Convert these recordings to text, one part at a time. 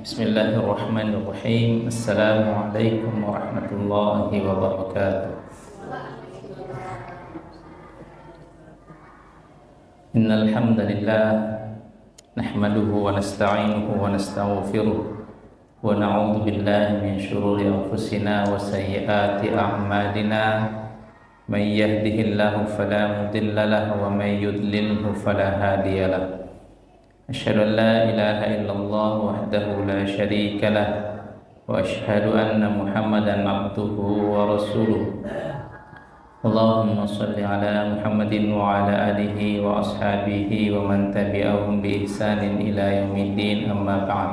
Bismillahirrahmanirrahim. Assalamualaikum warahmatullahi wabarakatuh. Innal hamdalillah nahmaduhu wa nasta'inuhu wa nastaghfiruh wa na'udzu billahi min shururi anfusina wa sayyiati a'malina. May yahdihillahu fala mudilla lahu wa may yudlilhu fala hadiya lahu. أشهد أن لا إله إلا الله وحده لا شريك له وأشهد أن محمدا عبده ورسوله اللهم صل على محمد وعلى آله وأصحابه ومن تبعهم بإحسان إلى يوم الدين أما بعد.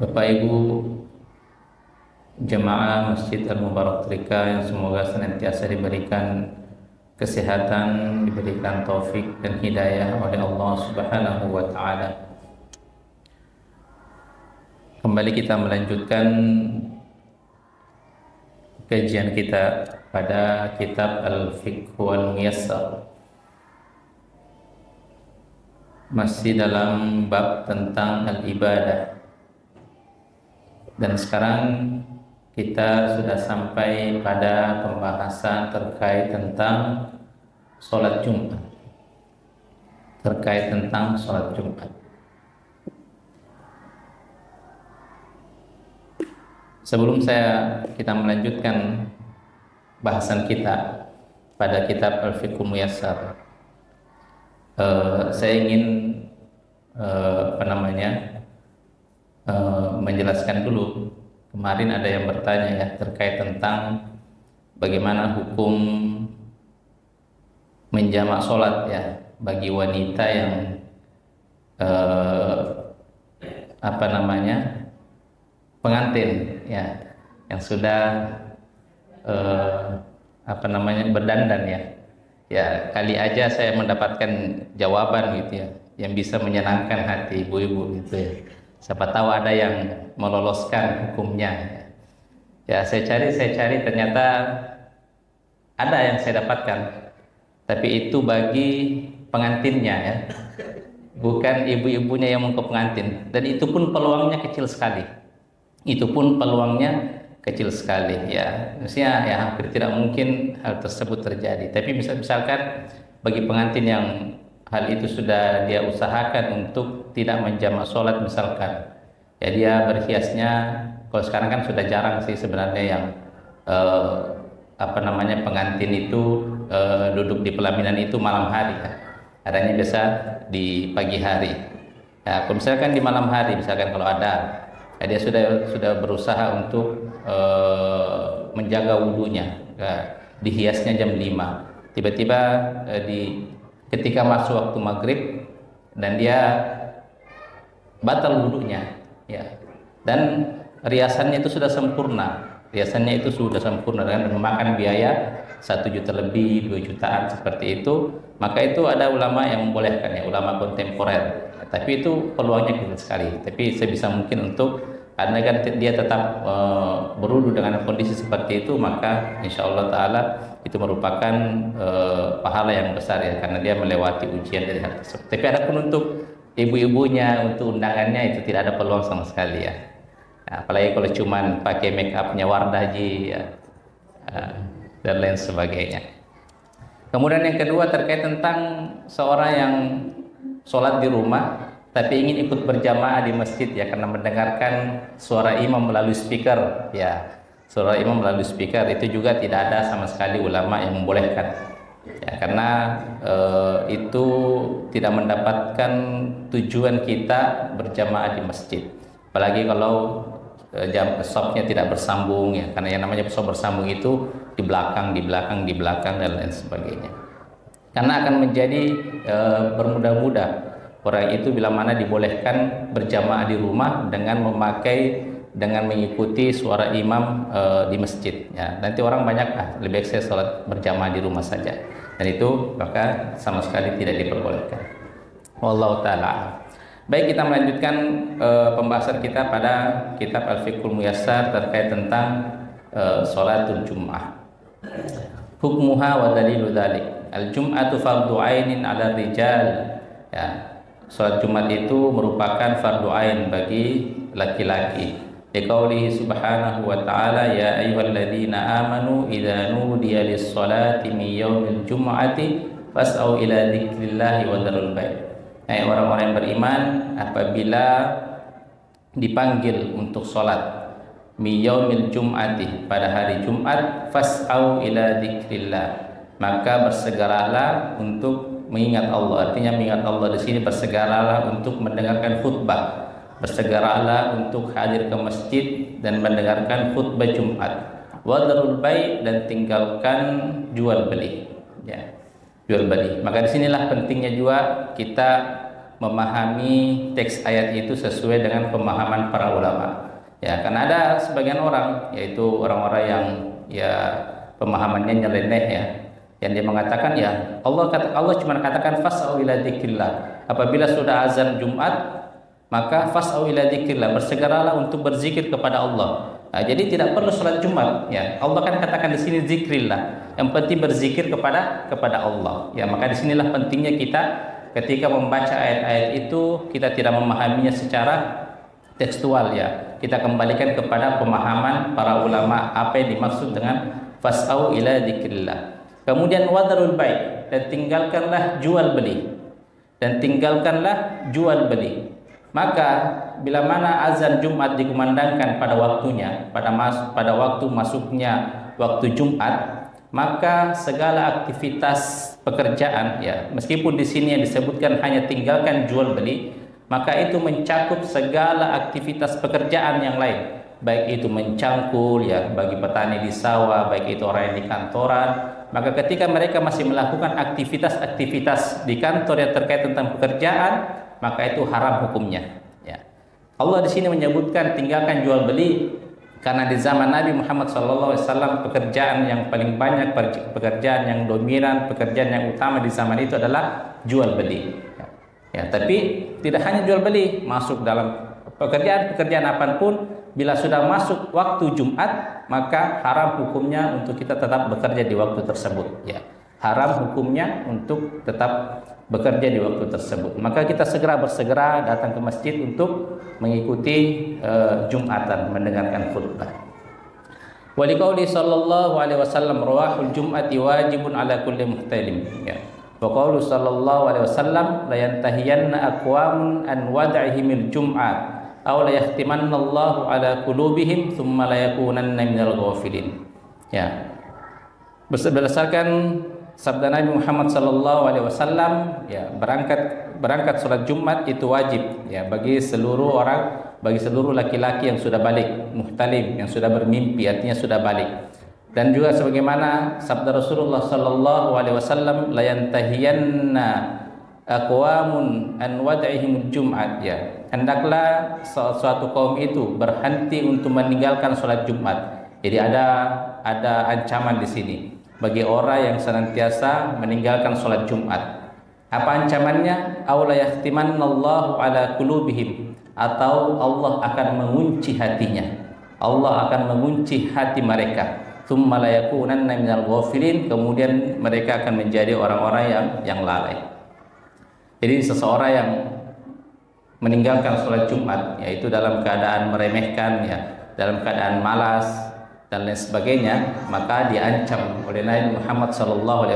Bapak Ibu jemaah Masjid Al-Mubarak Trika yang semoga senantiasa diberikan kesehatan, diberikan taufik dan hidayah oleh Allah Subhanahu wa taala. Kembali kita melanjutkan kajian kita pada kitab Al-Fiqh wal Muyassar. Masih dalam bab tentang al-ibadah. Dan sekarang kita sudah sampai pada pembahasan terkait tentang sholat Jumat. Sebelum kita melanjutkan bahasan kita pada kitab Al-Fiqhul Muyassar, saya ingin menjelaskan dulu. Kemarin ada yang bertanya ya terkait tentang bagaimana hukum menjamak sholat ya bagi wanita yang pengantin ya yang sudah berdandan ya kali aja saya mendapatkan jawaban gitu ya yang bisa menyenangkan hati ibu-ibu gitu ya. Siapa tahu ada yang meloloskan hukumnya. Ya, saya cari ternyata ada yang saya dapatkan. Tapi itu bagi pengantinnya ya. Bukan ibu-ibunya yang mau ke pengantin. Dan itu pun peluangnya kecil sekali. Ya. Maksudnya ya hampir tidak mungkin hal tersebut terjadi. Tapi misalkan bagi pengantin yang hal itu sudah dia usahakan untuk tidak menjamak sholat misalkan, ya dia berhiasnya, kalau sekarang kan sudah jarang sih sebenarnya yang pengantin itu duduk di pelaminan itu malam hari ya. Adanya biasa di pagi hari. Ya, kalau misalkan di malam hari, misalkan kalau ada, ya dia sudah berusaha untuk menjaga wudunya, ya, dihiasnya jam 5. Tiba-tiba ketika masuk waktu maghrib dan dia batal wudunya ya, dan riasannya itu sudah sempurna dengan memakan biaya 1 juta lebih, 2 jutaan seperti itu, maka itu ada ulama yang membolehkan ya, ulama kontemporer ya, tapi itu peluangnya kecil sekali. Tapi sebisa mungkin karena kan dia tetap berwudu dengan kondisi seperti itu, maka insya Allah Ta'ala itu merupakan pahala yang besar ya, karena dia melewati ujian dari hal tersebut. Tapi adapun untuk ibu-ibunya, untuk undangannya itu tidak ada peluang sama sekali ya. Apalagi kalau cuman pakai make upnya Wardaji ya, dan lain sebagainya. Kemudian yang kedua terkait tentang seorang yang sholat di rumah tapi ingin ikut berjamaah di masjid ya, karena mendengarkan suara imam melalui speaker ya. Suara imam melalui speaker itu juga tidak ada sama sekali ulama yang membolehkan ya, karena itu tidak mendapatkan tujuan kita berjamaah di masjid. Apalagi kalau safnya tidak bersambung ya, karena yang namanya saf bersambung itu di belakang dan lain sebagainya. Karena akan menjadi bermudah-mudah orang itu bila mana dibolehkan berjamaah di rumah dengan mengikuti suara imam di masjid ya. Nanti orang banyak lebih baik saya sholat berjamaah di rumah saja, dan itu maka sama sekali tidak diperbolehkan. Wallahu ta'ala. Baik, kita melanjutkan pembahasan kita pada kitab Al-Fiqhul Muyassar terkait tentang sholatul Jum'ah. Hukmuha wa dalilu dzalik. Al-jum'atu fardhu 'ainin 'ala rijal. Ya. Salat Jumat itu merupakan fardu ain bagi laki-laki. Liqaulihi subhanahu wa ta'ala, ya ayyuhalladzina amanu idza nudiya lis-salati min yaumil jum'ati fas'au ila dzikrillahi wa dzarul bai'. Hai orang-orang yang beriman, apabila dipanggil untuk salat min yaumil jum'ati, pada hari Jumat, fas'au ila dzikrillah, maka bersegeralah untuk mengingat Allah. Artinya mengingat Allah di sini bersegeralah untuk mendengarkan khutbah, bersegeralah untuk hadir ke masjid dan mendengarkan khutbah Jumat. Wadharul bai', dan tinggalkan jual beli. Ya, jual beli. Maka disinilah pentingnya juga kita memahami teks ayat itu sesuai dengan pemahaman para ulama. Ya, karena ada sebagian orang, yaitu orang-orang yang ya pemahamannya nyeleneh ya, yang dia mengatakan ya Allah cuma katakan fas'au ila dzikrillah. Apabila sudah azan Jumat, maka fas'au ila dzikrillah, bersegeralah untuk berzikir kepada Allah. Nah, jadi tidak perlu salat Jumat ya. Allah kan katakan di sini zikrillah. Yang penting berzikir kepada Allah. Ya, maka disinilah pentingnya kita ketika membaca ayat-ayat itu, kita tidak memahaminya secara tekstual ya. Kita kembalikan kepada pemahaman para ulama apa yang dimaksud dengan fas'au ila dzikrillah. Kemudian wadharul bai', dan tinggalkanlah jual beli. Dan tinggalkanlah jual beli. Maka bila mana azan Jumat dikumandangkan pada waktunya, pada waktu masuknya waktu Jumat, maka segala aktivitas pekerjaan ya, meskipun di sini yang disebutkan hanya tinggalkan jual beli, maka itu mencakup segala aktivitas pekerjaan yang lain. Baik itu mencangkul ya bagi petani di sawah, baik itu orang yang di kantoran. Maka ketika mereka masih melakukan aktivitas-aktivitas di kantor yang terkait tentang pekerjaan, maka itu haram hukumnya. Ya. Allah di sini menyebutkan tinggalkan jual beli karena di zaman Nabi Muhammad SAW pekerjaan yang paling banyak, pekerjaan yang dominan, pekerjaan yang utama di zaman itu adalah jual beli. Ya, tapi tidak hanya jual beli, masuk dalam pekerjaan apapun. Bila sudah masuk waktu Jumat, maka haram hukumnya untuk kita tetap bekerja di waktu tersebut. Ya, haram hukumnya untuk tetap bekerja di waktu tersebut. Maka kita bersegera datang ke masjid untuk mengikuti Jumatan, mendengarkan khutbah. Wa liqauli sallallahu alaihi wasallam, rawahul jum'ati wajibun ala kulli muhtalim. Ya. Wa qaulu sallallahu alaihi wasallam, la yantahiyanna aqwamun an wad'ihimil jum'at aw la yahtimannallahu ala qulubihim thumma la yakunanna minal ghafilin. Ya. Berdasarkan sabda Nabi Muhammad sallallahu alaihi wasallam, ya, berangkat salat Jumat itu wajib ya bagi seluruh orang, bagi seluruh laki-laki yang sudah balik, muhtalim, yang sudah bermimpi, artinya sudah balik. Dan juga sebagaimana sabda Rasulullah sallallahu alaihi wasallam, la yantahiyanna aqwamun an wad'ihimul jum'at, ya, hendaklah suatu kaum itu berhenti untuk meninggalkan salat Jumat. Jadi ada ancaman di sini bagi orang yang senantiasa meninggalkan salat Jumat. Apa ancamannya? Aw la yahtimannallahu ala qulubihim, atau Allah akan mengunci hatinya. Allah akan mengunci hati mereka. Tsumma la yakunanna minal ghafilin, kemudian mereka akan menjadi orang-orang yang lalai. Jadi seseorang yang meninggalkan sholat Jumat, yaitu dalam keadaan meremehkan, ya, dalam keadaan malas dan lain sebagainya, maka diancam oleh Nabi Muhammad SAW.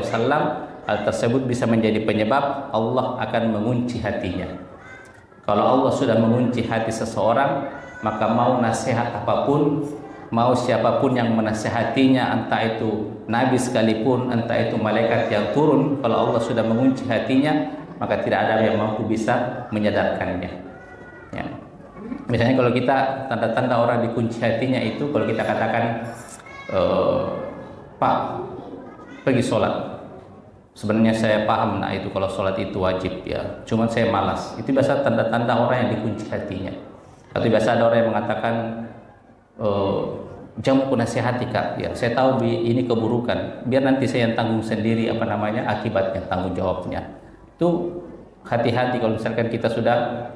Hal tersebut bisa menjadi penyebab Allah akan mengunci hatinya. Kalau Allah sudah mengunci hati seseorang, maka mau nasihat apapun, mau siapapun yang menasihatinya, entah itu Nabi sekalipun, entah itu malaikat yang turun, kalau Allah sudah mengunci hatinya, maka tidak ada yang mampu bisa menyadarkannya. Ya. Misalnya kalau kita tanda-tanda orang dikunci hatinya itu, kalau kita katakan, Pak, pergi sholat. Sebenarnya saya paham, nah itu kalau sholat itu wajib ya, cuman saya malas. Itu biasa tanda-tanda orang yang dikunci hatinya. Atau biasa ada orang yang mengatakan, jangan aku nasihati Kak, ya saya tahu ini keburukan, biar nanti saya yang tanggung sendiri akibatnya, tanggung jawabnya. Itu hati-hati kalau misalkan kita sudah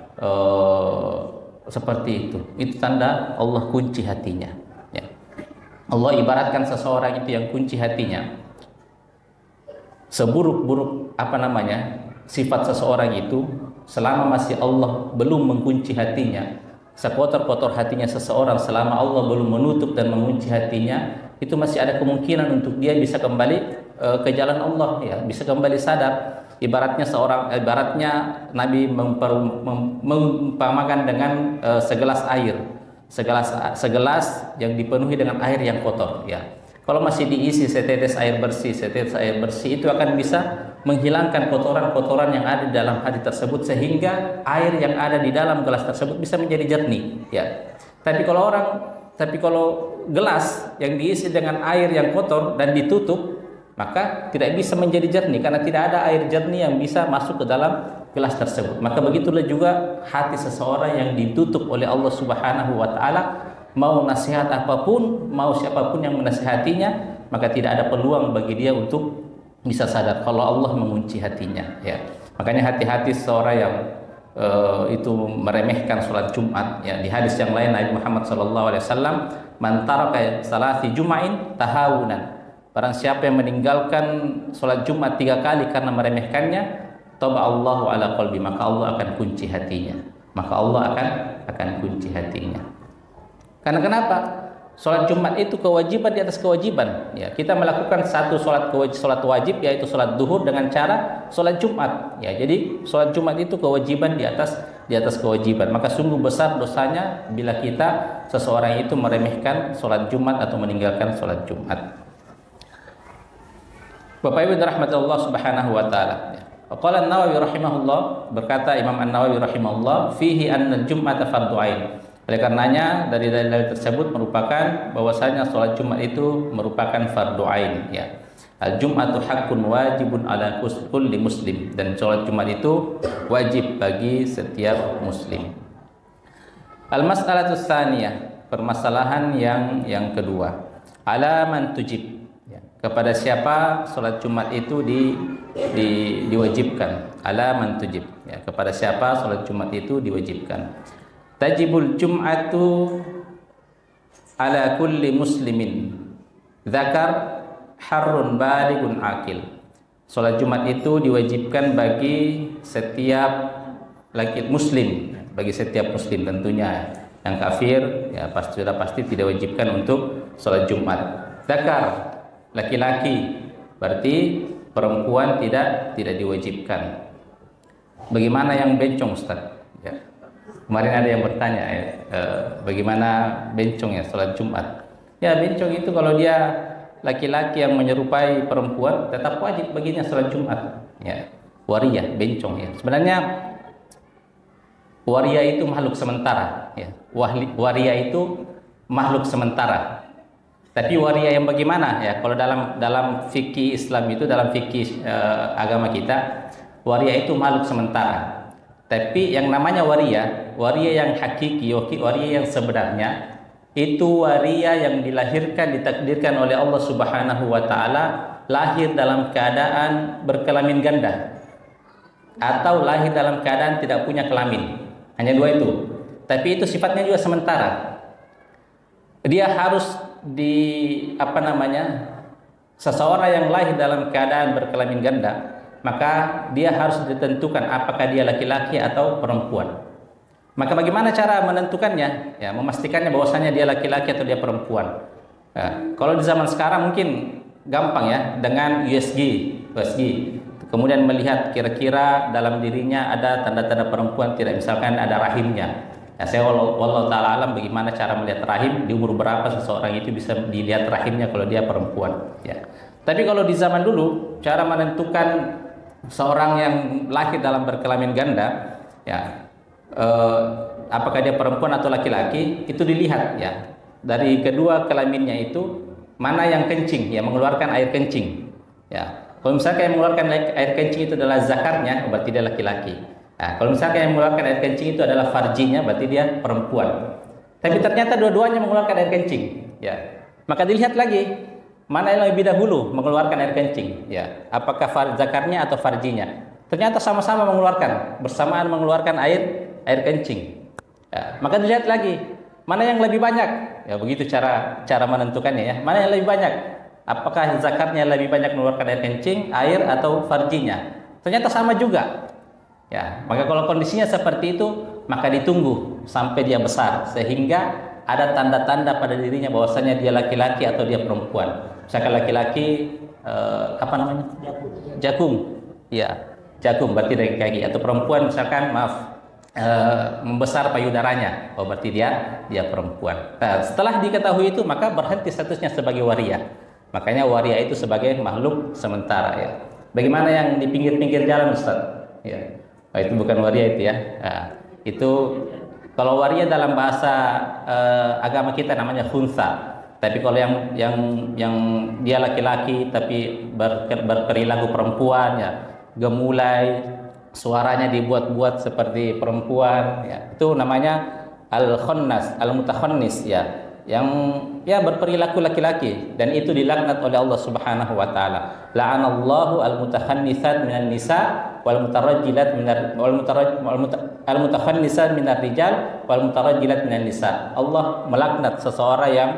seperti itu tanda Allah kunci hatinya. Ya. Allah ibaratkan seseorang itu yang kunci hatinya, seburuk-buruk sifat seseorang itu, selama masih Allah belum mengunci hatinya, sekotor-kotor hatinya seseorang, selama Allah belum menutup dan mengunci hatinya, itu masih ada kemungkinan untuk dia bisa kembali ke jalan Allah, ya, bisa kembali sadar. Ibaratnya Nabi mengumpamakan dengan segelas air, segelas yang dipenuhi dengan air yang kotor, ya. Kalau masih diisi setetes air bersih itu akan bisa menghilangkan kotoran-kotoran yang ada di dalam hati tersebut, sehingga air yang ada di dalam gelas tersebut bisa menjadi jernih, ya. Tapi kalau gelas yang diisi dengan air yang kotor dan ditutup, maka tidak bisa menjadi jernih, karena tidak ada air jernih yang bisa masuk ke dalam gelas tersebut. Maka begitulah juga hati seseorang yang ditutup oleh Allah Subhanahu wa taala. Mau nasihat apapun, mau siapapun yang menasihatinya, maka tidak ada peluang bagi dia untuk bisa sadar kalau Allah mengunci hatinya, ya. Makanya hati-hati seseorang yang itu meremehkan sholat Jumat, ya. Di hadis yang lain Nabi Muhammad SAW, man taraka salati jum'ain tahawunan, barang siapa yang meninggalkan sholat Jumat 3 kali karena meremehkannya, taba Allahu ala qalbi, maka Allah akan kunci hatinya. Maka Allah akan kunci hatinya. Karena kenapa? Sholat Jumat itu kewajiban di atas kewajiban, ya. Kita melakukan satu sholat wajib, yaitu sholat duhur, dengan cara sholat Jumat, ya. Jadi sholat Jumat itu kewajiban di atas kewajiban. Maka sungguh besar dosanya bila seseorang itu meremehkan sholat Jumat atau meninggalkan sholat Jumat. Bapak Ibu rahmatullah subhanahu wa ta'ala, ya. Qala An-Nawawi rahimahullah, berkata Imam An-Nawawi rahimahullah, fihi anna al-jum'ata fardhu ain. Oleh karenanya dari dalil tersebut merupakan bahwasanya sholat Jumat itu merupakan fardhu ain, ya. Al-Jum'atu haqqun wajibun ala kulli muslim, dan sholat Jumat itu wajib bagi setiap muslim. Al-mas'alatu tsaniyah, permasalahan yang kedua. Ala man tujib, ya. Kepada siapa sholat Jumat itu diwajibkan? Ala man tujib, ya. Kepada siapa sholat Jumat itu diwajibkan? Tajibul Jum'atu ala kulli muslimin dzakar harrun balighun akil. Salat Jumat itu diwajibkan bagi setiap laki muslim, bagi setiap muslim tentunya. Yang kafir ya sudah pasti tidak diwajibkan untuk salat Jumat. Dzakar, laki-laki, berarti perempuan tidak diwajibkan. Bagaimana yang bencong, Ustaz? Ya. Kemarin ada yang bertanya, bagaimana bencong ya sholat Jumat? Ya, bencong itu kalau dia laki-laki yang menyerupai perempuan, tetap wajib baginya sholat Jumat. Ya, waria, bencong, ya. Sebenarnya waria itu makhluk sementara, ya. Waria itu makhluk sementara. Tapi waria yang bagaimana? Ya, kalau dalam fikih Islam itu, dalam fikih agama kita, waria itu makhluk sementara. Tapi yang namanya waria yang hakiki, waria yang sebenarnya, itu waria yang dilahirkan, ditakdirkan oleh Allah Subhanahu wa taala, lahir dalam keadaan berkelamin ganda atau lahir dalam keadaan tidak punya kelamin. Hanya dua itu. Tapi itu sifatnya juga sementara. Dia harus seseorang yang lahir dalam keadaan berkelamin ganda, maka dia harus ditentukan apakah dia laki-laki atau perempuan. Maka bagaimana cara menentukannya? Ya, memastikannya bahwasanya dia laki-laki atau dia perempuan. Nah, kalau di zaman sekarang mungkin gampang ya, dengan USG. Kemudian melihat kira-kira dalam dirinya ada tanda-tanda perempuan tidak, misalkan ada rahimnya. Ya, saya wallahu taala alam bagaimana cara melihat rahim, di umur berapa seseorang itu bisa dilihat rahimnya kalau dia perempuan. Ya. Tapi kalau di zaman dulu, cara menentukan seorang yang lahir dalam berkelamin ganda, ya, apakah dia perempuan atau laki-laki, itu dilihat ya dari kedua kelaminnya itu mana yang kencing, ya, mengeluarkan air kencing. Ya, kalau misalkan yang mengeluarkan air kencing itu adalah zakarnya, berarti dia laki-laki. Nah, kalau misalkan yang mengeluarkan air kencing itu adalah farjinya, berarti dia perempuan. Tapi ternyata dua-duanya mengeluarkan air kencing, ya, maka dilihat lagi mana yang lebih dahulu mengeluarkan air kencing, ya, apakah zakarnya atau farjinya. Ternyata sama-sama mengeluarkan, bersamaan mengeluarkan air kencing. Ya, maka dilihat lagi mana yang lebih banyak. Ya, begitu cara menentukannya ya. Mana yang lebih banyak? Apakah zakarnya lebih banyak mengeluarkan air kencing, air, atau farjinya? Ternyata sama juga. Ya, maka kalau kondisinya seperti itu, maka ditunggu sampai dia besar sehingga ada tanda-tanda pada dirinya bahwasanya dia laki-laki atau dia perempuan. Misalkan laki-laki apa namanya? Jagung. Ya, jagung berarti dari kaki, atau perempuan misalkan membesar payudaranya. Oh, berarti dia perempuan. Nah, setelah diketahui itu maka berhenti statusnya sebagai waria. Makanya waria itu sebagai makhluk sementara ya. Bagaimana yang di pinggir-pinggir jalan, Ustaz? Ya. Oh, itu bukan waria itu ya. Nah, itu kalau waria dalam bahasa agama kita namanya khunsa. Tapi kalau yang dia laki-laki tapi berperilaku perempuan ya, gemulai, suaranya dibuat-buat seperti perempuan ya, itu namanya al-khannas, al-mutakhannis ya, yang ya berperilaku laki-laki, dan itu dilaknat oleh Allah Subhanahu wa taala. La'anallahu al-mutakhannitsat minan nisa wal mutarajjilat al-mutakhannisat minar rijal wal mutarajjilat minan nisa. Allah melaknat seseorang yang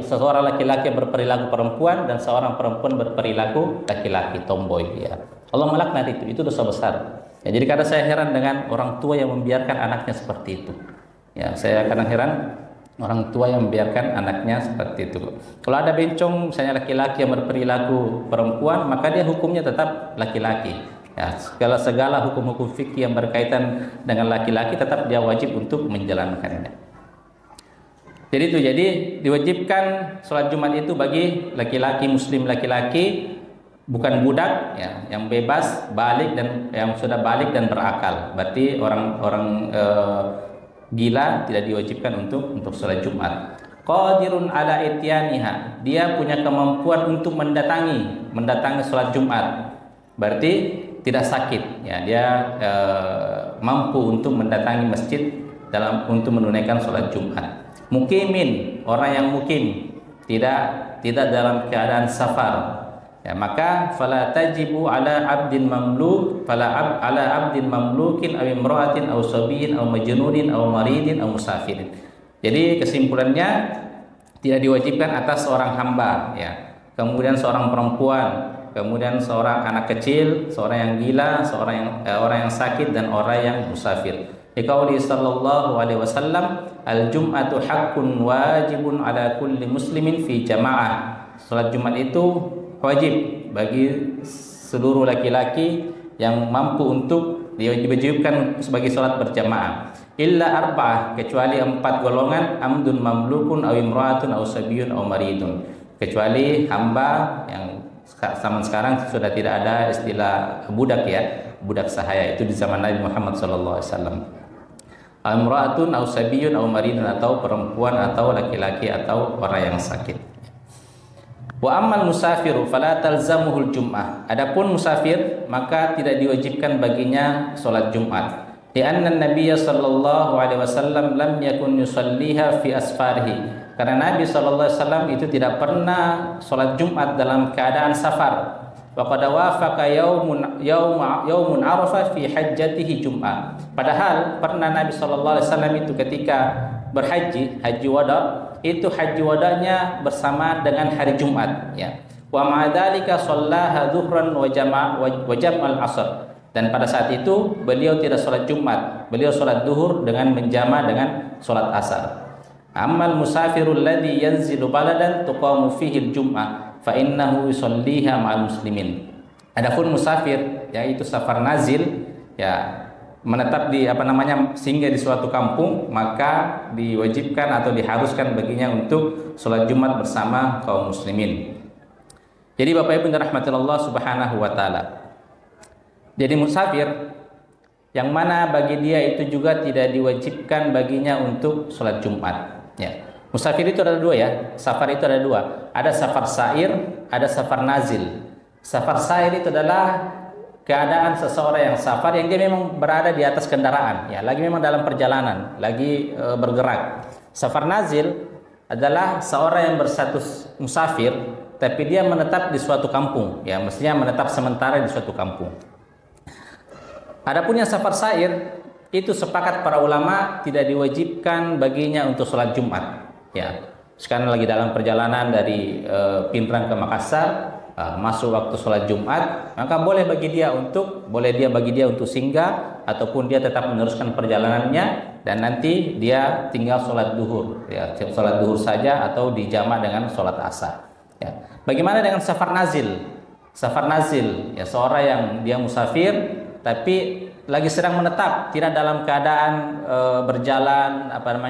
seseorang laki-laki yang berperilaku perempuan dan seorang perempuan berperilaku laki-laki, tomboy ya. Allah melaknat itu dosa besar. Ya, jadi kadang saya heran dengan orang tua yang membiarkan anaknya seperti itu. Ya, saya kadang heran orang tua yang membiarkan anaknya seperti itu. Kalau ada bencong misalnya laki-laki yang berperilaku perempuan, maka dia hukumnya tetap laki-laki. Ya, segala hukum-hukum fikih yang berkaitan dengan laki-laki tetap dia wajib untuk menjalankannya. Jadi diwajibkan sholat Jumat itu bagi laki-laki muslim, laki-laki bukan budak ya, yang bebas balik dan yang sudah balik dan berakal. Berarti orang gila tidak diwajibkan untuk sholat Jumat. Qadirun ala ityaniha, dia punya kemampuan untuk mendatangi sholat Jumat. Berarti tidak sakit ya, dia mampu untuk mendatangi masjid untuk menunaikan sholat Jumat. Mukimin, orang yang mukim, tidak dalam keadaan safar. Ya, maka fala tajibu ala abdin mamluk, ala abdin mamlukin aw imra'atin aw sabiyyin aw majnunin aw maridin aw musafirin. Jadi kesimpulannya tidak diwajibkan atas seorang hamba ya. Kemudian seorang perempuan, kemudian seorang anak kecil, seorang yang gila, orang yang sakit dan orang yang musafir. Liqauli sallallahu alaihi wasallam, al-jum'atu haqqun wajibun ala kulli muslimin fi jamaah. Salat Jumat itu wajib bagi seluruh laki-laki yang mampu untuk diwajibkan sebagai salat berjamaah. Illa arba'ah, kecuali 4 golongan, amdun mamlukun aw imra'atun aw sabiyyun aw maridun. Kecuali hamba yang zaman sekarang sudah tidak ada istilah budak ya, budak sahaya, itu di zaman Nabi Muhammad sallallahu alaihi wasallam. Imra'atun aw sabiyyun aw maridun, atau perempuan atau laki-laki atau orang yang sakit. Wa ammal musafiru fala talzamuhul jum'ah. Adapun musafir maka tidak diwajibkan baginya salat Jumat. Di anna Nabiy sallallahu alaihi wasallam lam yakun yusalliha fi asfarihi. Karena Nabi sallallahu alaihi wasallam itu tidak pernah salat Jumat dalam keadaan safar. Wa qad wafaqa yaumun Arafah fi hajjatihi Jum'ah. Padahal pernah Nabi sallallahu alaihi wasallam itu ketika berhaji, haji wada, itu haji wadanya bersama dengan hari Jumat ya. Wa ma'adzalika shallaha dhuhran wa jam'al asr. Dan pada saat itu beliau tidak salat Jumat, beliau salat duhur dengan menjama dengan salat asar. Ammal musafirul ladzi yanzilu baladan tuqamu fihi al-jum'ah fa innahu yusalliha ma'al muslimin. Adapun musafir yaitu safar nazil ya, menetap di singgah di suatu kampung, maka diwajibkan atau diharuskan baginya untuk sholat Jumat bersama kaum muslimin. Jadi Bapak Ibu yang dirahmati Allah Subhanahu wa taala. Jadi musafir yang mana bagi dia itu juga tidak diwajibkan baginya untuk sholat Jumat ya. Musafir itu ada 2 ya, safar itu ada 2. Ada safar sair, ada safar nazil. Safar sair itu adalah keadaan seseorang yang safar, yang dia memang berada di atas kendaraan ya, lagi memang dalam perjalanan, lagi bergerak. Safar nazil adalah seorang yang berstatus musafir tapi dia menetap di suatu kampung ya, mestinya menetap sementara di suatu kampung. Adapun yang safar sair itu sepakat para ulama tidak diwajibkan baginya untuk sholat Jumat ya. Sekarang lagi dalam perjalanan dari Pindrang ke Makassar masuk waktu sholat Jumat, maka boleh bagi dia untuk singgah ataupun dia tetap meneruskan perjalanannya dan nanti dia tinggal sholat duhur, ya, sholat duhur saja atau dijamak dengan sholat asar. Ya. Bagaimana dengan safar nazil? Safar nazil, ya, seorang yang dia musafir tapi lagi sedang menetap, tidak dalam keadaan berjalan,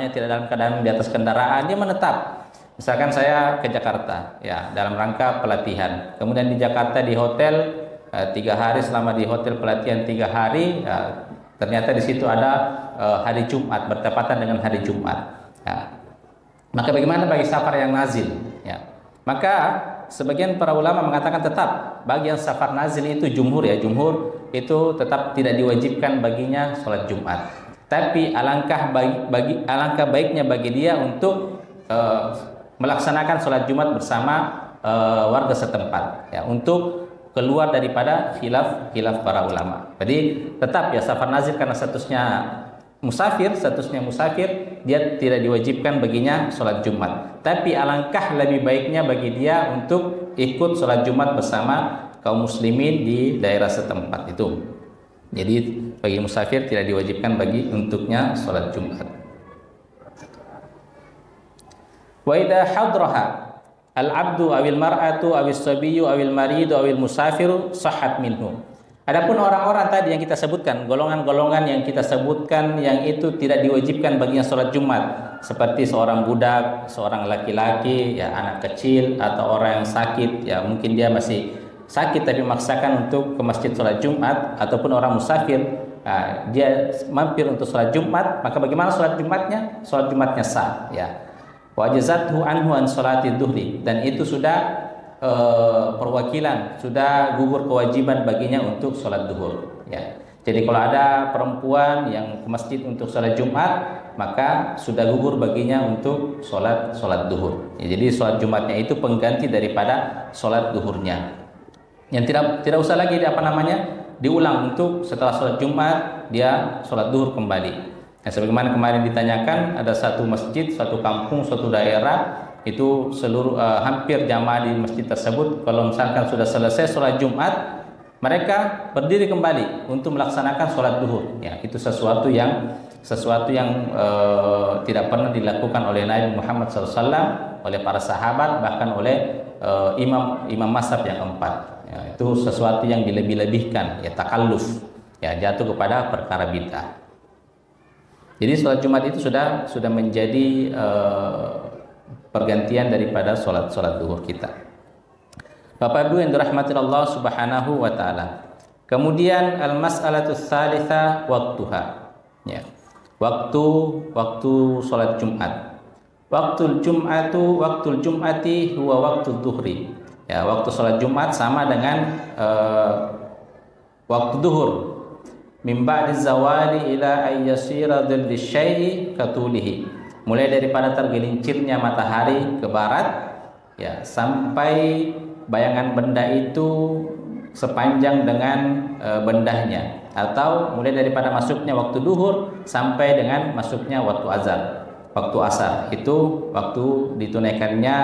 tidak dalam keadaan di atas kendaraan, dia menetap. Misalkan saya ke Jakarta, ya, dalam rangka pelatihan. Kemudian di Jakarta di hotel 3 hari, selama di hotel pelatihan 3 hari, ya, ternyata di situ ada hari Jumat, bertepatan dengan hari Jumat. Ya. Maka bagaimana bagi safar yang nazil? Ya. Maka sebagian para ulama mengatakan tetap bagi yang safar nazil itu jumhur itu tetap tidak diwajibkan baginya sholat Jumat. Tapi alangkah baiknya bagi dia untuk melaksanakan sholat Jumat bersama warga setempat, ya, untuk keluar daripada khilaf para ulama. Jadi tetap ya safar nazil karena statusnya musafir, dia tidak diwajibkan baginya sholat Jumat. Tapi alangkah lebih baiknya bagi dia untuk ikut sholat Jumat bersama kaum muslimin di daerah setempat itu. Jadi bagi musafir tidak diwajibkan untuknya sholat Jumat. Wa idza hadraha al-'abdu awil mar'atu awis sabiyyu awil maridu awil musafiru sahhat minhu. Adapun orang-orang tadi yang kita sebutkan, golongan-golongan yang kita sebutkan yang itu tidak diwajibkan baginya sholat Jumat, seperti seorang budak, seorang laki-laki, ya, anak kecil, atau orang yang sakit, ya, mungkin dia masih sakit tapi memaksakan untuk ke masjid sholat Jumat, ataupun orang musafir, dia mampir untuk sholat Jumat, maka bagaimana sholat Jumatnya? Sholat Jumatnya sah, ya. Wajazathu anhu an sholati duhri, dan itu sudah perwakilan, sudah gugur kewajiban baginya untuk sholat duhur, ya. Jadi kalau ada perempuan yang ke masjid untuk sholat Jumat, maka sudah gugur baginya untuk sholat duhur, ya. Jadi sholat Jumatnya itu pengganti daripada sholat duhurnya, yang tidak usah lagi diulang untuk setelah sholat Jumat dia sholat duhur kembali. Nah, sebagaimana kemarin ditanyakan, ada satu masjid, satu kampung, suatu daerah itu hampir jamaah di masjid tersebut kalau misalkan sudah selesai sholat Jumat, mereka berdiri kembali untuk melaksanakan sholat duhur, ya. Itu sesuatu yang tidak pernah dilakukan oleh Nabi Muhammad SAW, oleh para sahabat, bahkan oleh imam mazhab yang keempat, ya. Itu sesuatu yang dilebih-lebihkan, ya, takalluf, ya, jatuh kepada perkara bid'ah. Jadi sholat Jumat itu sudah menjadi pergantian daripada sholat duhur kita. Bapak Ibu yang dirahmati Allah Subhanahu wa taala. Kemudian al-mas'alatus tsalitsa waktuha, ya. Waktu sholat Jumat. Waktul jum'ati huwa waktu duhri. Ya, waktu sholat Jumat sama dengan waktu duhur. Min ba'di zawali ila ayyasira dhilli syai'i katulihi. Mulai daripada tergelincirnya matahari ke barat, ya, sampai bayangan benda itu sepanjang dengan bendahnya, atau mulai daripada masuknya waktu duhur sampai dengan masuknya waktu asar. Itu waktu ditunaikannya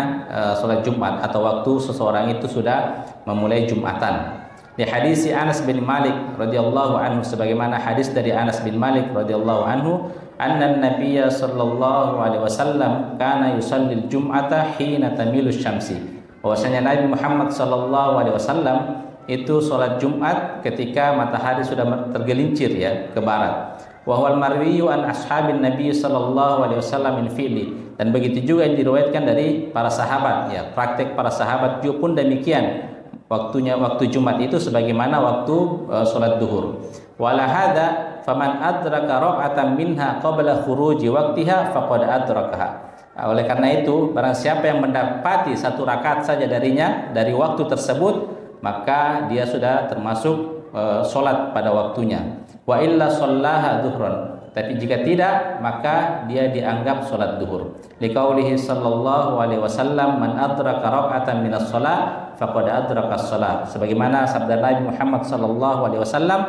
sholat Jumat, atau waktu seseorang itu sudah memulai Jumatan. Di hadis Anas bin Malik radhiyallahu anhu, sebagaimana hadis dari Anas bin Malik radhiyallahu anhu, anna Nabiyya sallallahu alaihi wasallam kana yusallil jum'ata hina tamilu syamsi. Bahwasanya Nabi Muhammad sallallahu alaihi wasallam itu sholat Jumat ketika matahari sudah tergelincir, ya, ke barat. Wa huwal marwiyu an ashabin Nabi sallallahu alaihi wasallam min fi'li, dan begitu juga yang diriwayatkan dari para sahabat, ya, praktek para sahabat juga pun demikian. Waktu Jumat itu sebagaimana waktu sholat duhur. Wala hadza faman adraka ra'atan minha qabla khuruji waqtiha faqad adrakaha. Oleh karena itu, barang siapa yang mendapati satu rakaat saja darinya dari waktu tersebut, maka dia sudah termasuk sholat pada waktunya. Wa illa shallaha dhuhran. Tapi jika tidak, maka dia dianggap sholat duhur. Liqaulihi sallallahu alaihi wasallam, man adraka ra'atan minas shalah faqad adraka shalah. Sebagaimana sabda Nabi Muhammad sallallahu alaihi wasallam,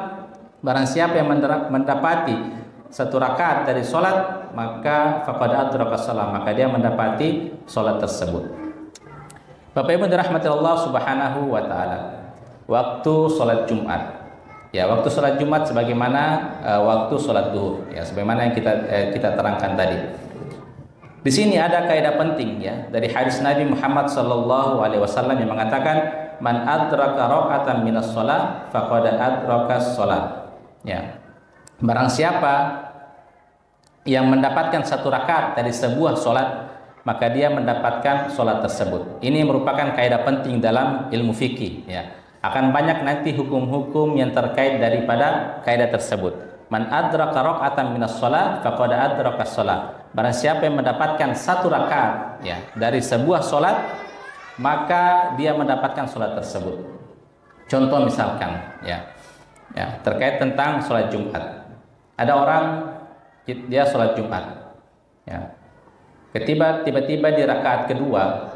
barang siapa yang mendapati satu rakaat dari sholat, maka faqad adraka shalah, maka dia mendapati sholat tersebut. Bapak Ibu dirahmati Allah Subhanahu wa taala. Waktu sholat Jumat. Ya, waktu sholat Jumat sebagaimana waktu sholat duhur. Ya, sebagaimana yang kita terangkan tadi. Di sini ada kaidah penting ya dari hadis Nabi Muhammad sallallahu alaihi wasallam yang mengatakan man adraka rakaatan minas shalah faqad adraka shalah. Ya. Barang siapa yang mendapatkan satu rakaat dari sebuah sholat, maka dia mendapatkan sholat tersebut. Ini merupakan kaidah penting dalam ilmu fikih. Ya. Akan banyak nanti hukum-hukum yang terkait daripada kaidah tersebut. Man adraka rakaatan minas shalah faqad adraka shalah. Barang siapa yang mendapatkan satu rakaat ya dari sebuah sholat, maka dia mendapatkan sholat tersebut. Contoh misalkan ya terkait tentang sholat Jumat. Ada orang dia sholat Jumat ya. Tiba-tiba di rakaat kedua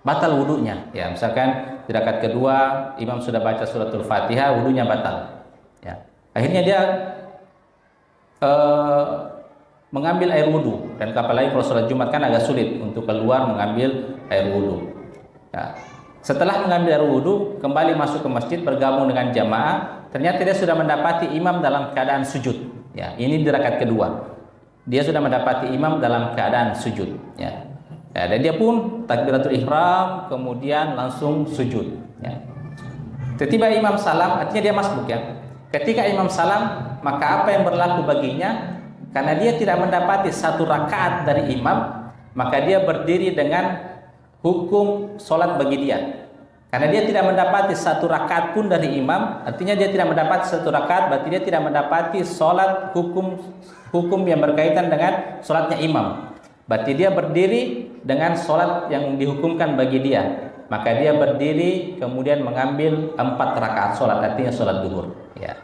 batal wudunya ya. Misalkan di rakaat kedua imam sudah baca suratul Fatihah, wudunya batal ya. Akhirnya dia mengambil air wudu, dan apalagi kalau sholat Jumat kan agak sulit untuk keluar mengambil air wudu ya. Setelah mengambil air wudu, kembali masuk ke masjid bergabung dengan jamaah, ternyata dia sudah mendapati imam dalam keadaan sujud ya. Ini di rakaat kedua dia sudah mendapati imam dalam keadaan sujud ya. Dan dia pun takbiratul ihram kemudian langsung sujud ya. Tiba-tiba imam salam, artinya dia masbuk ya. Ketika imam salam, maka apa yang berlaku baginya? Karena dia tidak mendapati satu rakaat dari imam, maka dia berdiri dengan hukum sholat bagi dia. Karena dia tidak mendapati satu rakaat pun dari imam, artinya dia tidak mendapati satu rakaat, berarti dia tidak mendapati sholat hukum yang berkaitan dengan sholatnya imam. Berarti dia berdiri dengan sholat yang dihukumkan bagi dia. Maka dia berdiri kemudian mengambil 4 rakaat sholat, artinya sholat duhur ya.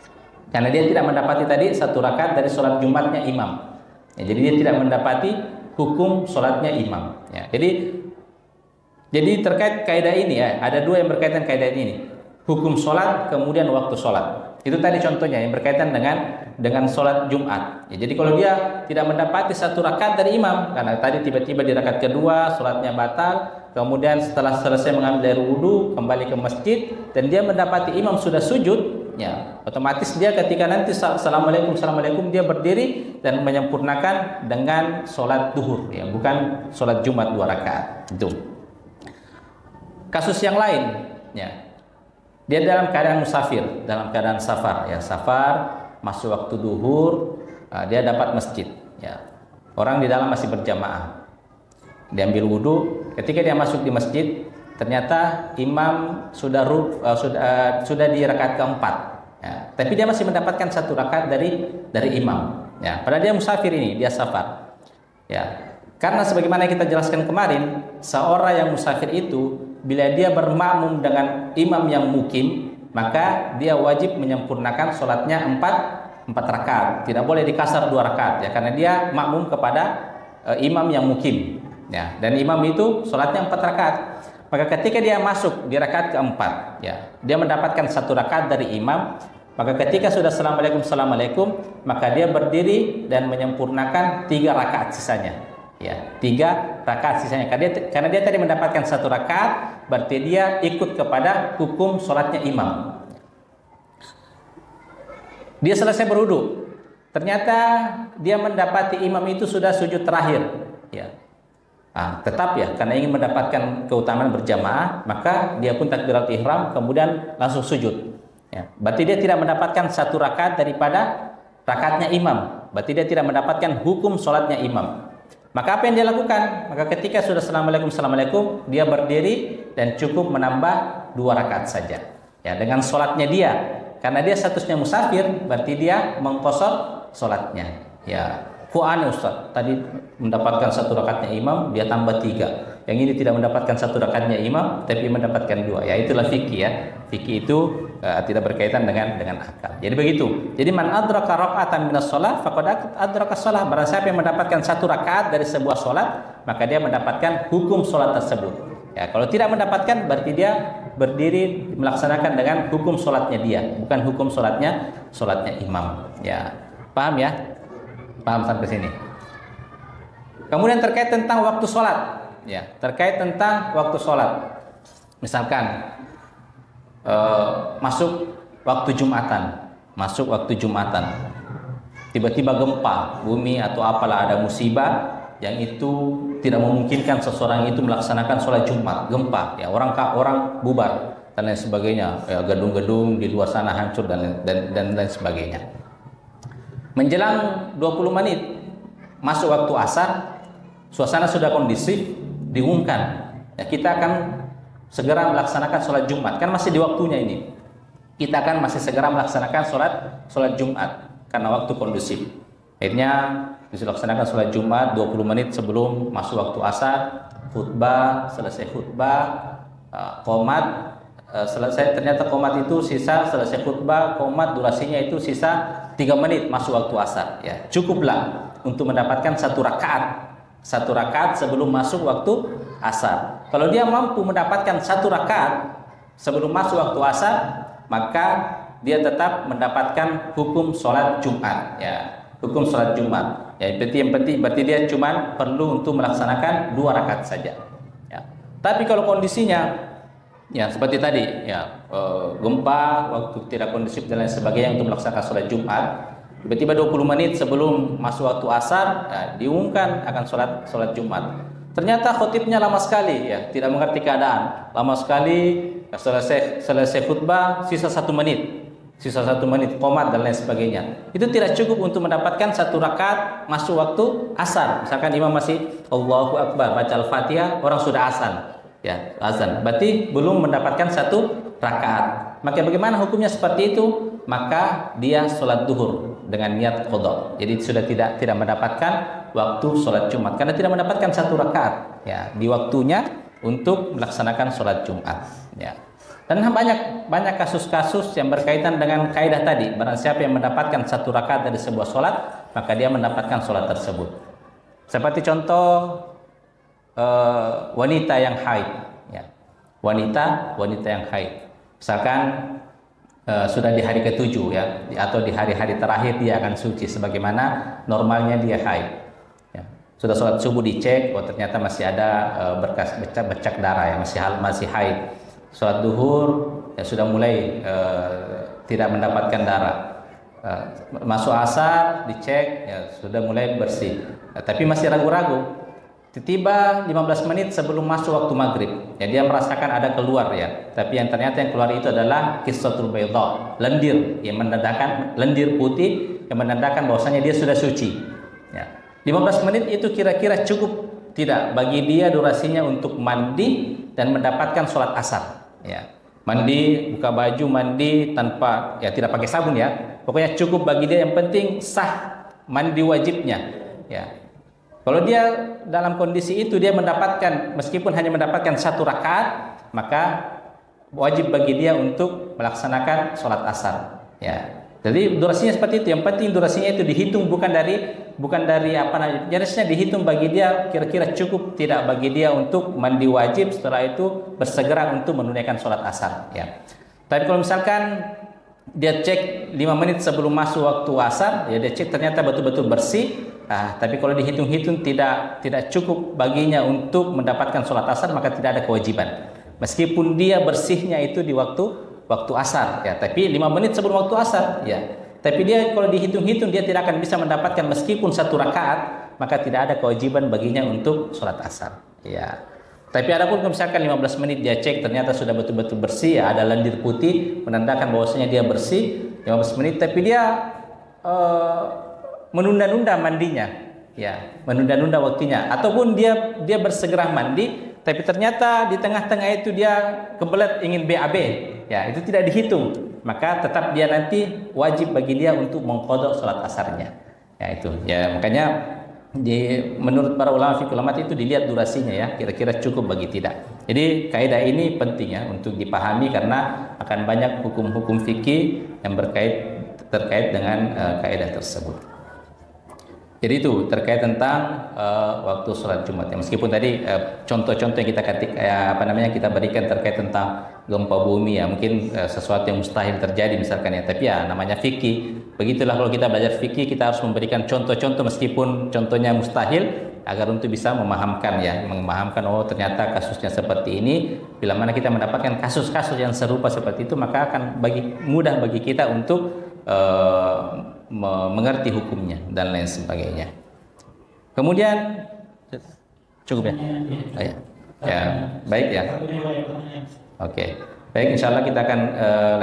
Karena dia tidak mendapati tadi satu rakaat dari sholat Jumatnya imam ya, jadi dia tidak mendapati hukum sholatnya imam ya. Jadi terkait kaidah ini ya, ada 2 yang berkaitan kaidah ini, hukum sholat kemudian waktu sholat. Itu tadi contohnya yang berkaitan dengan sholat Jumat ya. Jadi kalau dia tidak mendapati satu rakaat dari imam, karena tadi tiba-tiba di rakaat kedua sholatnya batal, kemudian setelah selesai mengambil air wudu kembali ke masjid dan dia mendapati imam sudah sujud ya, otomatis dia ketika nanti assalamualaikum dia berdiri dan menyempurnakan dengan sholat duhur ya, bukan sholat Jumat 2 rakaat. Itu kasus yang lain ya, dia dalam keadaan musafir, dalam keadaan safar ya, safar masuk waktu duhur, dia dapat masjid ya, orang di dalam masih berjamaah, dia ambil wudu, ketika dia masuk di masjid ternyata imam sudah di rakaat keempat ya, tapi dia masih mendapatkan satu rakaat dari imam ya, padahal dia musafir, ini dia safar ya. Karena sebagaimana kita jelaskan kemarin, seorang yang musafir itu bila dia bermakmum dengan imam yang mukim, maka dia wajib menyempurnakan sholatnya 4 rakaat, tidak boleh dikasar 2 rakaat ya, karena dia makmum kepada imam yang mukim ya, dan imam itu sholatnya 4 rakaat. Maka ketika dia masuk di rakaat keempat ya, dia mendapatkan satu rakaat dari imam, maka ketika sudah assalamualaikum, maka dia berdiri dan menyempurnakan 3 rakaat sisanya ya, 3 rakaat sisanya. Karena dia tadi mendapatkan satu rakaat, berarti dia ikut kepada hukum sholatnya imam. Dia selesai berwudu, ternyata dia mendapati imam itu sudah sujud terakhir ya. Tetap ya, karena ingin mendapatkan keutamaan berjamaah, maka dia pun takbiratul ihram kemudian langsung sujud ya. Berarti dia tidak mendapatkan satu rakaat daripada rakaatnya imam, berarti dia tidak mendapatkan hukum sholatnya imam. Maka apa yang dia lakukan? Maka ketika sudah assalamualaikum, dia berdiri dan cukup menambah 2 rakaat saja ya, dengan sholatnya dia. Karena dia statusnya musafir, berarti dia mengqashar sholatnya ya. Aneh Ustaz, tadi mendapatkan satu rakaatnya imam, dia tambah 3. Yang ini tidak mendapatkan satu rakaatnya imam, tapi mendapatkan 2. Ya itulah fikih ya. Fikih itu tidak berkaitan dengan akal. Jadi begitu. Jadi man adraka raka'atan minas shalah faqad adraka shalah. Barang siapa yang mendapatkan satu rakaat dari sebuah sholat, maka dia mendapatkan hukum sholat tersebut. Ya, kalau tidak mendapatkan, berarti dia berdiri melaksanakan dengan hukum sholatnya dia, bukan hukum sholatnya imam. Ya, paham ya? Paham sampai sini. Kemudian terkait tentang waktu sholat, ya, terkait tentang waktu sholat. misalkan masuk waktu Jumatan, tiba-tiba gempa bumi atau apalah, ada musibah yang itu tidak memungkinkan seseorang itu melaksanakan sholat Jumat, gempa, ya orang bubar dan lain sebagainya, ya, gedung-gedung di luar sana hancur dan lain sebagainya. Menjelang 20 menit masuk waktu asar, suasana sudah kondusif, diumumkan, ya, kita akan segera melaksanakan sholat Jumat, kan masih di waktunya ini. Kita akan masih segera melaksanakan sholat Jumat karena waktu kondusif. Akhirnya dilaksanakan sholat Jumat 20 menit sebelum masuk waktu asar, khutbah, selesai khutbah, qomat, selesai, ternyata qomat itu sisa, selesai khutbah, qomat durasinya itu sisa 3 menit masuk waktu asar, ya. Cukuplah untuk mendapatkan satu rakaat sebelum masuk waktu asar. Kalau dia mampu mendapatkan satu rakaat sebelum masuk waktu asar, maka dia tetap mendapatkan hukum sholat Jumat, ya, hukum sholat Jumat. Ya, berarti dia cuma perlu untuk melaksanakan 2 rakaat saja. Ya. Tapi kalau kondisinya, ya seperti tadi, ya gempa, waktu tidak kondusif dan lain sebagainya untuk melaksanakan sholat Jumat, tiba-tiba 20 menit sebelum masuk waktu asar, ya, diumumkan akan sholat Jumat. Ternyata khotibnya lama sekali, ya, tidak mengerti keadaan, lama sekali. Selesai khutbah sisa 1 menit, qomat dan lain sebagainya. Itu tidak cukup untuk mendapatkan 1 rakaat masuk waktu asar. Misalkan imam masih Allahu Akbar, baca Al-Fatihah, orang sudah azan, ya, azan. Berarti belum mendapatkan 1 rakaat. Maka bagaimana hukumnya seperti itu? Maka dia sholat duhur dengan niat qadha. Jadi sudah tidak mendapatkan waktu sholat Jumat karena tidak mendapatkan 1 rakaat, ya, di waktunya untuk melaksanakan sholat Jumat, ya. Dan banyak kasus-kasus yang berkaitan dengan kaidah tadi. Barang siapa yang mendapatkan 1 rakaat dari sebuah sholat, maka dia mendapatkan sholat tersebut. Seperti contoh wanita yang haid, ya. Wanita yang haid, misalkan sudah di hari ke-7, ya, atau di hari-hari terakhir dia akan suci sebagaimana normalnya dia haid. Sudah sholat subuh dicek, oh ternyata masih ada berkas bercak darah, ya, masih haid. Sholat duhur, ya, sudah mulai tidak mendapatkan darah. Masuk asar dicek, ya, sudah mulai bersih, tapi masih ragu-ragu. Tiba 15 menit sebelum masuk waktu maghrib, ya, dia merasakan ada keluar, ya, tapi yang ternyata yang keluar itu adalah qissatul baydha, lendir yang menandakan, lendir putih yang menandakan bahwasanya dia sudah suci, ya. 15 menit itu kira-kira cukup tidak bagi dia durasinya untuk mandi dan mendapatkan sholat asar, ya. Mandi, buka baju, mandi tanpa, ya, tidak pakai sabun, ya. Pokoknya cukup bagi dia, yang penting sah mandi wajibnya, ya. Kalau dia dalam kondisi itu dia mendapatkan, meskipun hanya mendapatkan 1 rakaat, maka wajib bagi dia untuk melaksanakan sholat asar, ya. Jadi durasinya seperti itu. Yang penting durasinya itu dihitung bukan dari apa namanya. Jenisnya dihitung bagi dia kira-kira cukup tidak bagi dia untuk mandi wajib, setelah itu bersegera untuk menunaikan sholat asar, ya. Tapi kalau misalkan dia cek 5 menit sebelum masuk waktu asar, ya, dia cek ternyata betul-betul bersih. Tapi kalau dihitung-hitung tidak cukup baginya untuk mendapatkan sholat asar, maka tidak ada kewajiban. Meskipun dia bersihnya itu di waktu asar, ya, tapi 5 menit sebelum waktu asar, ya. Tapi dia kalau dihitung-hitung dia tidak akan bisa mendapatkan meskipun 1 rakaat, maka tidak ada kewajiban baginya untuk sholat asar, ya. Tapi adapun misalkan 15 menit dia cek ternyata sudah betul-betul bersih, ya, ada lendir putih menandakan bahwasanya dia bersih 15 menit, tapi dia menunda-nunda mandinya, ya, menunda-nunda waktunya, ataupun dia bersegera mandi, tapi ternyata di tengah-tengah itu dia kebelet ingin BAB, ya, itu tidak dihitung, maka tetap dia nanti wajib bagi dia untuk mengqadha sholat asarnya, ya, itu, ya. Makanya menurut para ulama fikih itu dilihat durasinya, ya, kira-kira cukup bagi tidak. Jadi kaidah ini penting, ya, untuk dipahami karena akan banyak hukum-hukum fikih yang terkait dengan kaidah tersebut. Jadi itu terkait tentang waktu sholat Jumat. Ya, meskipun tadi contoh-contoh yang kita kita berikan terkait tentang gempa bumi ya, mungkin sesuatu yang mustahil terjadi misalkan ya. Tapi ya namanya fikih. Begitulah kalau kita belajar fikih, kita harus memberikan contoh-contoh meskipun contohnya mustahil agar untuk bisa memahamkan oh ternyata kasusnya seperti ini. Bila mana kita mendapatkan kasus-kasus yang serupa seperti itu, maka akan mudah bagi kita untuk mengerti hukumnya dan lain sebagainya. Kemudian cukup ya? Oh, ya. Ya, baik ya. Oke. Baik, insya Allah kita akan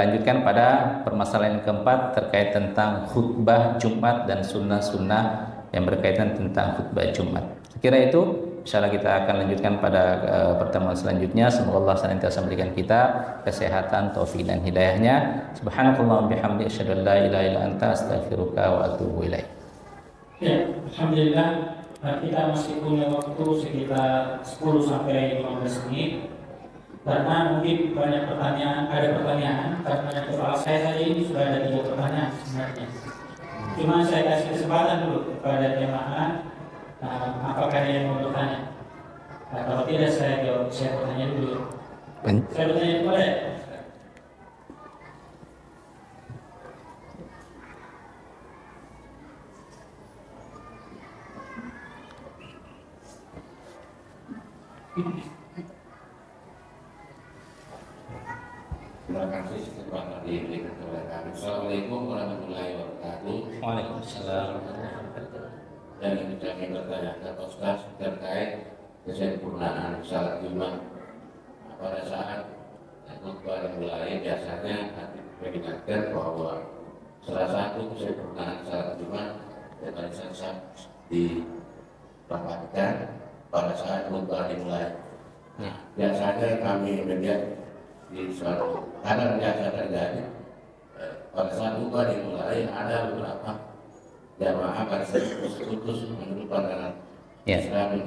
lanjutkan pada permasalahan yang keempat terkait tentang khutbah Jumat dan sunnah-sunnah yang berkaitan tentang khutbah Jumat. Sekira itu insya Allah kita akan lanjutkan pada pertemuan selanjutnya. Semoga Allah senantiasa memberikan kita kesehatan, taufik dan hidayahnya. Subhanakallahumma bihamdika asyhadu an la ilaha illa anta astaghfiruka wa atubu ilaik. Ya, alhamdulillah kita masih punya waktu sekitar 10 sampai 15 menit. Karena mungkin banyak ada pertanyaan karena soal saya saja ini sudah ada 3 pertanyaan sebenarnya. Cuma saya kasih kesempatan dulu kepada jemaah. Apakah ada yang mau bertanya? Kalau tidak saya bertanya dulu. Saya bertanya boleh? Terima kasih kesempatan diberikan oleh kami. Assalamualaikum warahmatullahi wabarakatuh. Waalaikumsalam. Dan ini kami bertanya ke Ustaz terkait kesempurnaan salat Jumat. Pada saat khutbah dimulai biasanya mengingatkan bahwa salah satu kesempurnaan salat Jumat adalah didapatkan pada saat khutbah dimulai. Biasanya kami melihat di suatu kadang biasa terjadi pada saat khutbah dimulai ada beberapa jamaah pada saat putus menurut pandangan Islam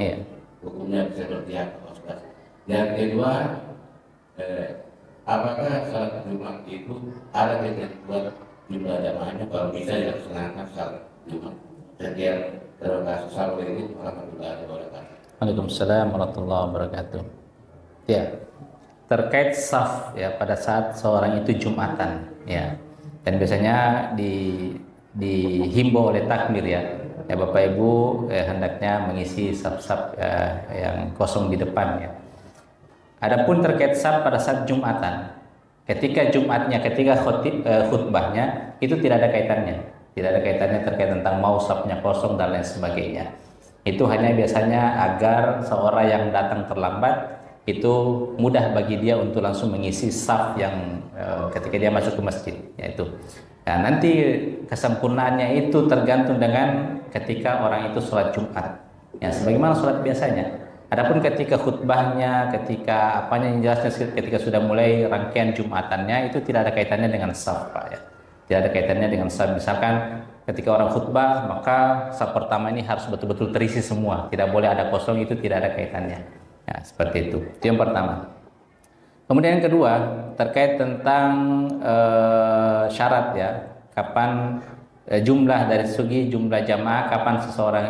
hukumnya seperti apa Ustaz. Yang kedua, apakah salat Jumat itu ada ketentuan jumlah jamaahnya kalau bisa dilaksanakan salat Jumat? Sekian, terima kasih. Assalamualaikum warahmatullahi wabarakatuh. Waalaikumsalam warahmatullahi wabarakatuh. Ya, terkait saf ya pada saat seorang itu Jumatan ya, dan biasanya dihimbau oleh takmir ya Bapak Ibu hendaknya mengisi saf-saf yang kosong di depan ya. Adapun terkait saf pada saat Jumatan, ketika khutbahnya itu tidak ada kaitannya terkait tentang mau safnya kosong dan lain sebagainya. Itu hanya biasanya agar seorang yang datang terlambat itu mudah bagi dia untuk langsung mengisi saf yang ketika dia masuk ke masjid, yaitu. Nah, nanti kesempurnaannya itu tergantung dengan ketika orang itu sholat Jumat, ya sebagaimana sholat biasanya. Adapun ketika khutbahnya, ketika apanya yang jelasnya ketika sudah mulai rangkaian Jumatannya itu tidak ada kaitannya dengan saf, Pak ya. Tidak ada kaitannya dengan saf. Misalkan ketika orang khutbah maka saf pertama ini harus betul-betul terisi semua, tidak boleh ada kosong, itu tidak ada kaitannya. Ya, seperti itu. Itu yang pertama. Kemudian yang kedua terkait tentang syarat ya, kapan jumlah dari segi jumlah jamaah, kapan seseorang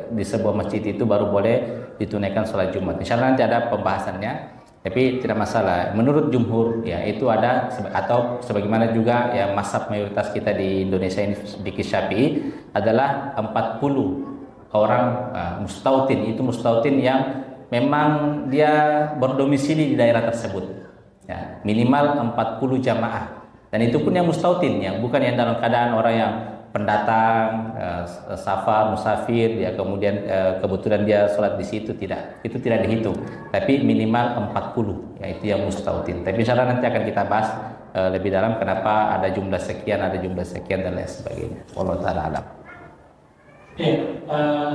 di sebuah masjid itu baru boleh ditunaikan sholat Jumat. Insya Allah nanti ada pembahasannya, tapi tidak masalah. Menurut jumhur ya itu ada, atau sebagaimana juga ya mazhab mayoritas kita di Indonesia ini fikih Syafi'i adalah 40 orang mustautin. Itu mustautin yang memang dia berdomisili di daerah tersebut ya, minimal 40 jamaah, dan itu pun yang mustautin ya, bukan yang dalam keadaan orang yang pendatang, safar, musafir ya, kemudian kebetulan dia sholat di situ, tidak, itu tidak dihitung, tapi minimal 40 ya, itu yang mustautin. Tapi insya Allah nanti akan kita bahas lebih dalam kenapa ada jumlah sekian dan lain sebagainya. Wallahu ta'ala alam.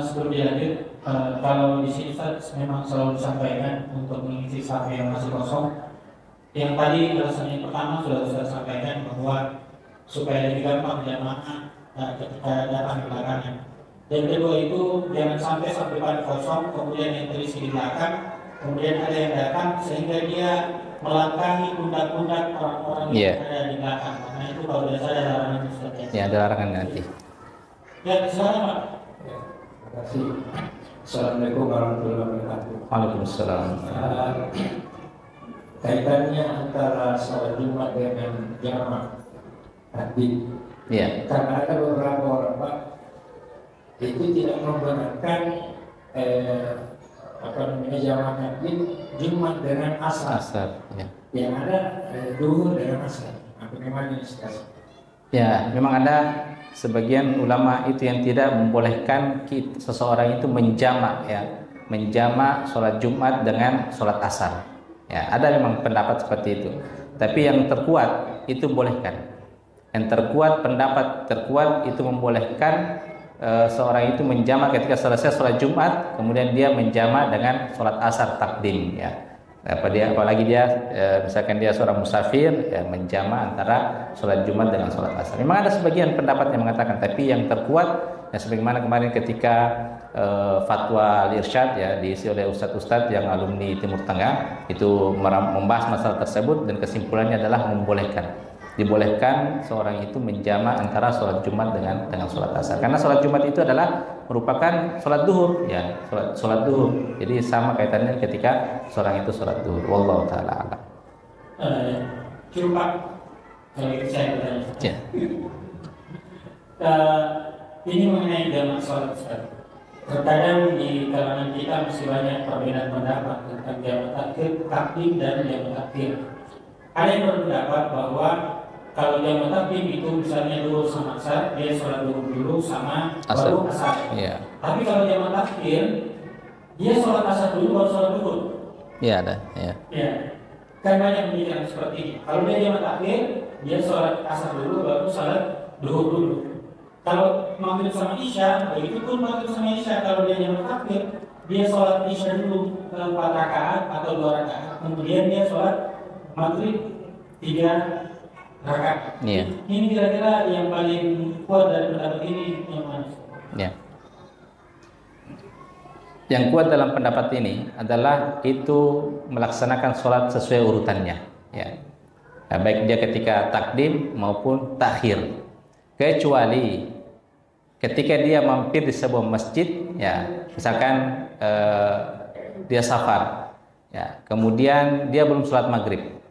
Sebelum dilanjut, kalau di sini memang selalu disampaikan untuk mengisi saf yang masih kosong. Yang tadi alasan yang pertama sudah saya sampaikan bahwa supaya lebih gampang jamaah ketika datang di belakangnya. Dan kedua itu jangan sampai depan kosong kemudian yang terisi di belakang, kemudian ada yang datang sehingga dia melangkahi pundak-pundak orang-orang yang ada di belakang. Karena itu kalau biasa ada larangan seperti itu. Ya, ada larangan nanti. Ya, silakan Pak. Ya, terima kasih. Assalamualaikum warahmatullahi wabarakatuh. Waalaikumsalam. Kaitannya antara sholat Jumat dengan jamak tadi. Iya. Karena ada beberapa orang Pak itu tidak membenarkan jamak tadi Jumat dengan asar. Asar. Ya. Yang ada duhur dengan asar. Bagaimana ini sekarang? Ya, memang ada sebagian ulama itu yang tidak membolehkan seseorang itu menjamak, ya, menjamak sholat Jumat dengan sholat asar. Ya, ada memang pendapat seperti itu. Tapi yang terkuat itu bolehkan. Yang terkuat, pendapat terkuat itu membolehkan seorang itu menjamak ketika selesai sholat Jumat, kemudian dia menjamak dengan sholat asar takdim. Ya, apalagi dia misalkan dia seorang musafir, ya, menjamak antara sholat Jumat dengan sholat asar. Memang ada sebagian pendapat yang mengatakan, tapi yang terkuat, ya, sebagaimana kemarin ketika fatwa Al-Irsyad, ya, diisi oleh ustadz-ustadz yang alumni Timur Tengah itu membahas masalah tersebut, dan kesimpulannya adalah dibolehkan seorang itu menjamak antara sholat Jumat dengan sholat asar, karena sholat Jumat itu adalah merupakan sholat duhur, ya, sholat duhur. Jadi sama kaitannya ketika seorang itu sholat duhur. Wallahu taala alam. Cukup Pak, kalau saya bertanya. Ya. Ini mengenai jamak sholat Ustaz. Terkadang di kalangan kita masih banyak perbedaan pendapat tentang jamak takdim dan jamak takhir. Ada yang berpendapat bahwa kalau jamak takdim itu misalnya dulu sama asar, dia sholat dulu sama baru asar. Yeah. Tapi kalau jamak takhir, dia sholat asar dulu baru sholat duhur. Iya, ada. Ya. Ya, kan banyak pemikiran seperti ini. Kalau dia jamak takhir, dia sholat asar dulu baru sholat duhur dulu. Kalau maghrib sama isya, begitu pun maghrib sama isya. Kalau dia jamak takhir, dia sholat isya dulu 4 rakaat atau 2 rakaat, kemudian dia sholat maghrib 3 rakaat. Iya. Ini kira-kira yang paling kuat dari pendapat ini yang mana? Ya. Yang kuat dalam pendapat ini adalah itu melaksanakan sholat sesuai urutannya, ya. Nah, baik dia ketika takdim maupun takhir. Kecuali ketika dia mampir di sebuah masjid, ya, misalkan dia safar, ya, kemudian dia belum sholat maghrib,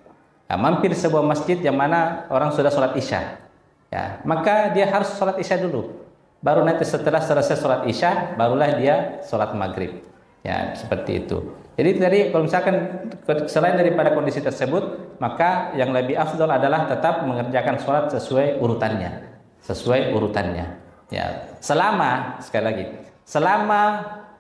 nah, mampir di sebuah masjid yang mana orang sudah sholat isya, ya, maka dia harus sholat isya dulu, baru nanti setelah selesai sholat isya barulah dia sholat maghrib, ya, seperti itu. Jadi tadi kalau misalkan selain daripada kondisi tersebut, maka yang lebih afdal adalah tetap mengerjakan sholat sesuai urutannya. Ya, selama, sekali lagi, selama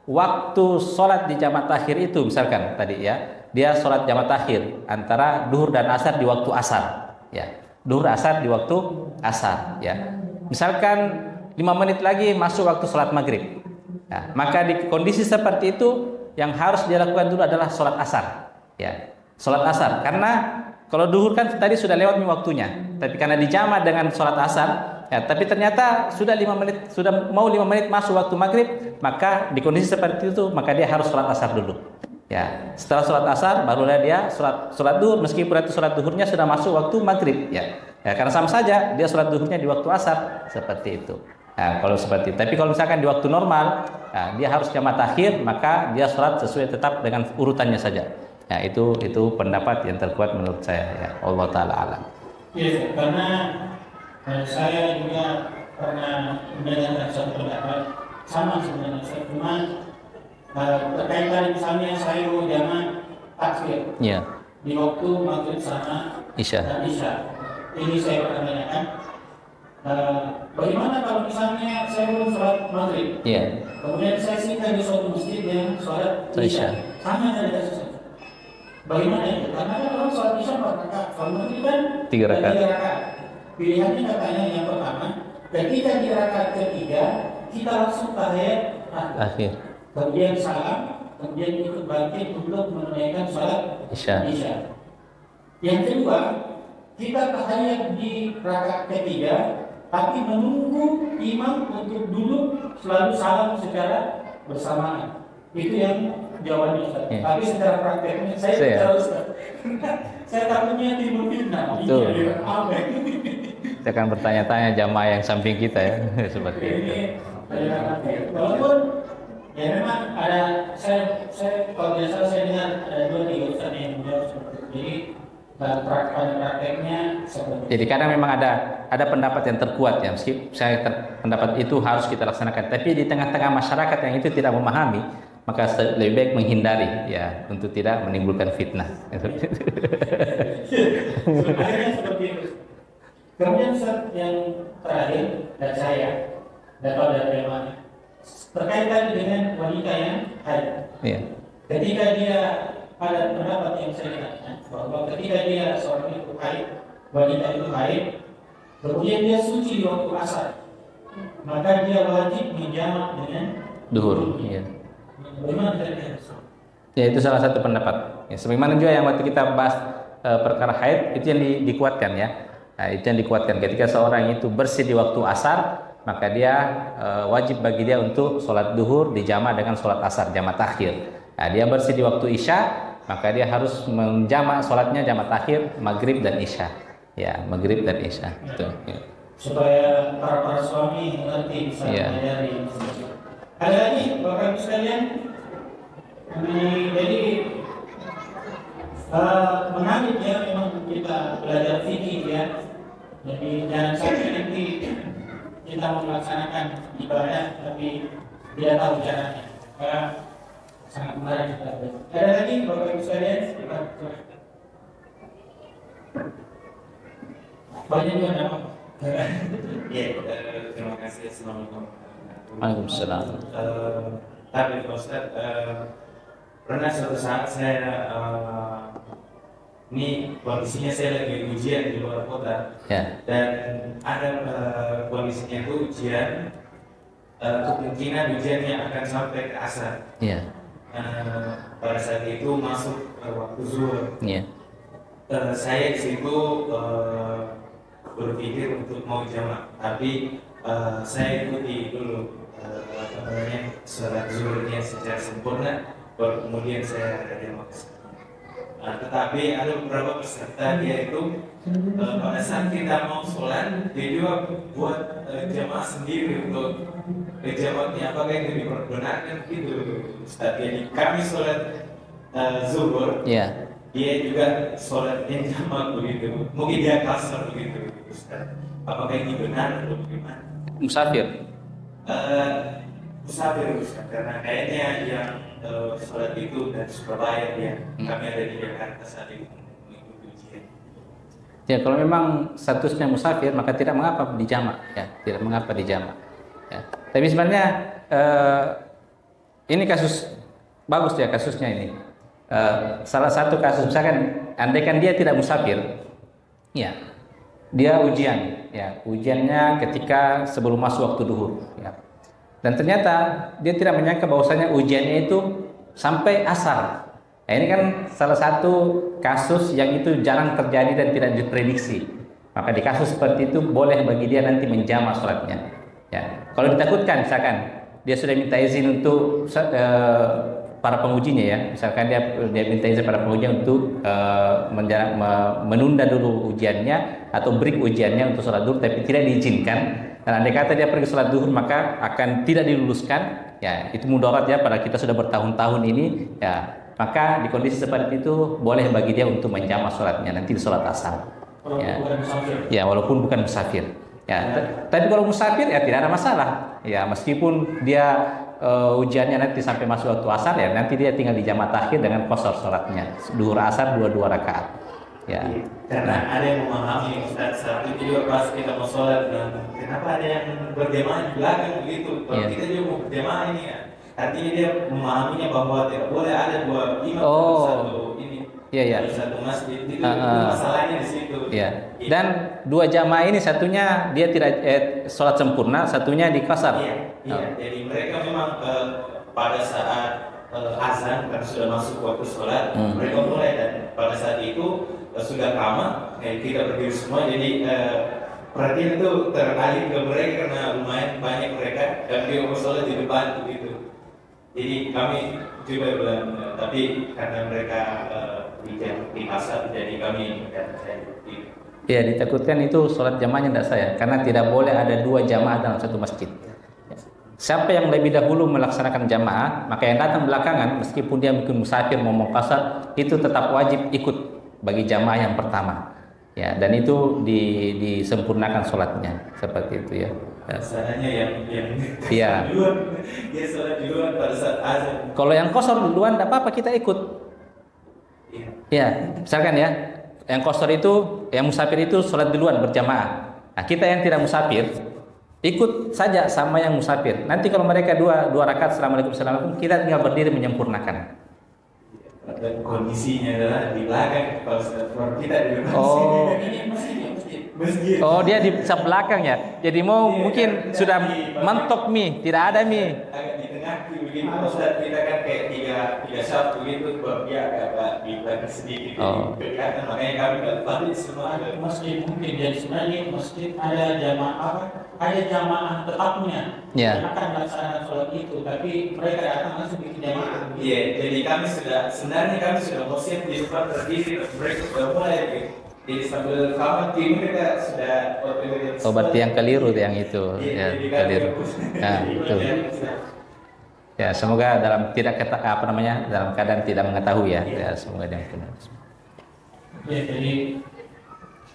waktu sholat di jamak takhir itu, misalkan tadi, ya, dia sholat jamak takhir antara duhur dan asar di waktu asar, ya, duhur asar di waktu asar, ya, misalkan 5 menit lagi masuk waktu sholat maghrib, ya, maka di kondisi seperti itu yang harus dilakukan dulu adalah sholat asar, ya, sholat asar, karena kalau duhur kan tadi sudah lewat waktunya, tapi karena dijamak dengan sholat asar, ya, tapi ternyata sudah 5 menit, sudah mau 5 menit masuk waktu maghrib, maka di kondisi seperti itu maka dia harus sholat asar dulu, ya. Setelah sholat asar barulah dia sholat duhur, meskipun itu sholat duhurnya sudah masuk waktu maghrib, ya, karena sama saja dia sholat duhurnya di waktu asar, seperti itu. Nah, kalau seperti itu. Tapi kalau misalkan di waktu normal, nah, dia harus jamak takhir, maka dia sholat sesuai tetap dengan urutannya saja. Ya, itu pendapat yang terkuat menurut saya, ya. Allah taala alam. Yes, karena saya juga pernah mendengarkan satu pendapat sama sebenarnya, cuma terkait tadi misalnya saya mau jamak takhir, ya, di waktu maghrib sama isya. Dan isya. Ini saya pernah tanyakan, bagaimana kalau misalnya saya belum sholat maghrib, Ya. kemudian saya singgah di suatu masjid yang sholat isya, sama saja kasusnya. Bagaimana itu? Karena kan orang sholat isya 4 rakaat, kalau maghrib kan 3 rakaat. Pilihannya katanya yang pertama, ketika di rakaat ketiga kita langsung tahiyat Akhir. kemudian salam, kemudian ikut bangkit untuk menunaikan sholat Isya. Yang kedua, kita tahiyat di rakaat ketiga, tapi menunggu imam untuk duduk selalu salam secara bersamaan. Itu yang jawabannya Ustaz. Ya. Tapi secara prakteknya saya takutnya timbul fitnah. Betul. kita akan bertanya-tanya jamaah yang samping kita ya seperti itu. Ini walaupun ya memang ada saya kalau biasa saya dengar ada 2-3 ustaz yang menjawab seperti itu. Jadi prakteknya seperti itu. Jadi kadang memang ada pendapat yang terkuat ya, meski pendapat itu harus kita laksanakan. Tapi di tengah-tengah masyarakat yang itu tidak memahami, maka lebih baik menghindari ya untuk tidak menimbulkan fitnah. Akhirnya seperti itu. Kemudian Ustaz yang terakhir dan saya dapat dari mana terkaitan dengan wanita yang haid. Iya. Ketika dia ada pendapat yang saya katakan bahwa ketika dia seorang itu haid, wanita itu haid, kemudian dia suci di waktu asar, maka dia wajib menjamak dengan Duhur. Iya. Bagaimana caranya? Ya itu salah satu pendapat. Ya, sebagaimana juga yang waktu kita bahas perkara haid itu yang dikuatkan ya. Nah, itu yang dikuatkan ketika seorang itu bersih di waktu asar, maka dia wajib bagi dia untuk sholat duhur dijamak dengan sholat asar jamak takhir. Nah, dia bersih di waktu isya, maka dia harus menjamak sholatnya jamak takhir maghrib dan isya. Ya maghrib dan isya. Itu. Ya. Supaya para suami mengerti bisa menyadari. Ada lagi Bapak Ibu sekalian, jadi menarik ya memang kita belajar fikih ya. Jadi jangan sampai nanti kita melaksanakan ibadah tapi tidak tahu caranya. Sangat menarik kita belajar. Ada lagi Bapak Ibu sekalian? Banyak juga nama. Ya, terima kasih. Assalamualaikum. Waalaikumsalam. Tapi Ustaz, pernah suatu saat saya ini kondisinya saya lagi ujian di luar kota, dan ada kondisinya itu ujian, kemungkinan ujiannya akan sampai ke asar. Pada saat itu masuk waktu zuhur. Saya di situ berpikir untuk mau jamak, tapi saya ikuti dulu sholat zuhurnya secara sempurna, baru kemudian saya jamak. Tetapi ada beberapa peserta dia itu pada saat kita mau sholat dia juga buat jamaah sendiri untuk jamaknya. Apakah itu diperbenarkan gitu Ustaz? Jadi kami sholat zuhur, dia juga sholat jamak begitu, mungkin dia kasar begitu Ustaz. Apakah ini benar atau bagaimana? Musafir. Musafir Ustaz, karena kayaknya yang sholat itu dari Surabaya ya, kami ada di Jakarta saat itu mengikuti ujian. Ya kalau memang statusnya musafir maka tidak mengapa dijamak ya, tidak mengapa dijamak. Ya. Tapi sebenarnya ini kasus bagus ya kasusnya ini. Salah satu kasus misalkan andaikan dia tidak musafir, ya dia ujian, ya ujiannya ketika sebelum masuk waktu duhur, ya. Dan ternyata dia tidak menyangka bahwasanya ujiannya itu sampai asar. Nah, ini kan salah satu kasus yang itu jarang terjadi dan tidak diprediksi. Maka di kasus seperti itu boleh bagi dia nanti menjamak sholatnya. Ya, kalau ditakutkan misalkan dia sudah minta izin untuk para pengujinya ya, misalkan dia minta izin para pengujinya untuk menunda dulu ujiannya atau break ujiannya untuk sholat duhur tapi tidak diizinkan. Dan andai kata dia pergi sholat duhur maka akan tidak diluluskan, ya itu mudarat ya pada kita sudah bertahun-tahun ini, ya maka di kondisi seperti itu boleh bagi dia untuk menjamak sholatnya nanti di sholat asar. Ya walaupun bukan musafir. Ya, tapi kalau musafir ya tidak ada masalah. Ya meskipun dia ujiannya nanti sampai masuk waktu asar ya nanti dia tinggal di jamak takhir dengan qashar sholatnya duhur asar 2 rakaat. Ya. Karena ada yang memahami Ustaz saat itu juga pas kita mau sholat, kenapa ada yang berjamaah di belakang begitu? Kalau kita juga mau berjamaah ini ya, artinya dia memahaminya bahwa tidak boleh ada 2 imam satu ini. Satu masjid itu masalahnya di situ. Dan 2 jamaah ini satunya dia tidak sholat sempurna, satunya di qashar. Jadi mereka memang pada saat azan kan sudah masuk waktu sholat, mereka mulai dan pada saat itu sudah kama, kita berdiri semua, jadi perhatian itu teralih ke mereka karena lumayan banyak mereka dan dia sholat di depan begitu. Jadi kami juga bilang, tapi karena mereka di pasar, jadi kami Ya, ditakutkan itu sholat jamaahnya tidak sah, karena tidak boleh ada dua jamaah dalam satu masjid. Siapa yang lebih dahulu melaksanakan jamaah, maka yang datang belakangan, meskipun dia mungkin musafir mau qasar, itu tetap wajib ikut bagi jamaah yang pertama. Ya, dan itu disempurnakan sholatnya seperti itu ya. Masalahnya yang Iya. duluan, dia sholat duluan pada saat azan. Kalau yang qasar duluan tidak apa-apa, kita ikut. Iya. Ya, misalkan ya, yang qasar itu, yang musafir itu sholat duluan berjamaah. Nah, kita yang tidak musafir ikut saja sama yang musafir. Nanti kalau mereka dua rakaat assalamualaikum, kita tinggal berdiri menyempurnakan. Dan kondisinya adalah di belakang kalau kita di depan Oh. Ini masjid. masjid. Dia di belakang ya. Jadi mungkin sudah mentok mie, tidak ada mie. Agak di tengah begitu. Ustaz, kita kan kayak tiga saf begitu, dia agak di belakang sedikit. Oh. Kelihatan, makanya kami balik semua ada. Masjid mungkin jadi sebenarnya masjid ada jamaah ada jamaah tetapnya. Ya. Yang akan melaksanakan sholat itu, tapi mereka datang langsung bikin jamaah. Iya, jadi kami sudah mau siap di depan berdiri, mereka sudah mulai gitu. Jadi sambil kawan tim mereka sudah Oh, berarti yang keliru yang itu, ya keliru. Nah, itu. Ya, semoga dalam dalam keadaan tidak mengetahui ya. Ya, semoga dia benar. Ya, jadi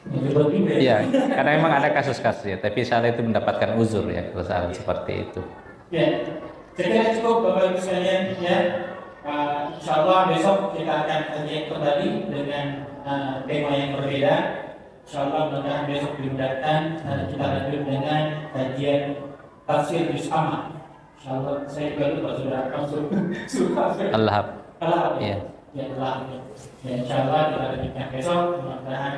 berbeda. Iya, karena memang ada kasus-kasus ya, tapi salah itu mendapatkan uzur ya, kesalahan seperti itu. Ya, saya kira cukup Bapak Ibu sekalian ya. Insya Allah besok kita akan kajian kembali dengan tema yang berbeda. Insya Allah mudah-mudahan besok dimudahkan kita lanjut dengan kajian tafsir juz amma. Insya Allah saya juga lupa sudah langsung Allah. ya. Ya Allah. Ya, insya Allah kita lanjutkan besok. Mudah-mudahan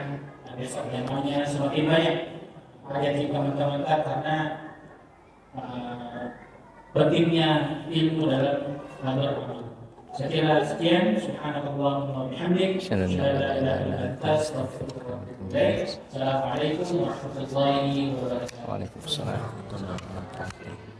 besok jamaahnya semakin banyak. Ayat yang teman-teman karena pentingnya ilmu dalam beramal. Saya kira sekian. Subhanallahumma wa bihamdik. Asyhadu an la ilaha illa anta astaghfiruka wa atubu ilaik. Assalamualaikum warahmatullahi wabarakatuh. Waalaikumsalam warahmatullahi wabarakatuh.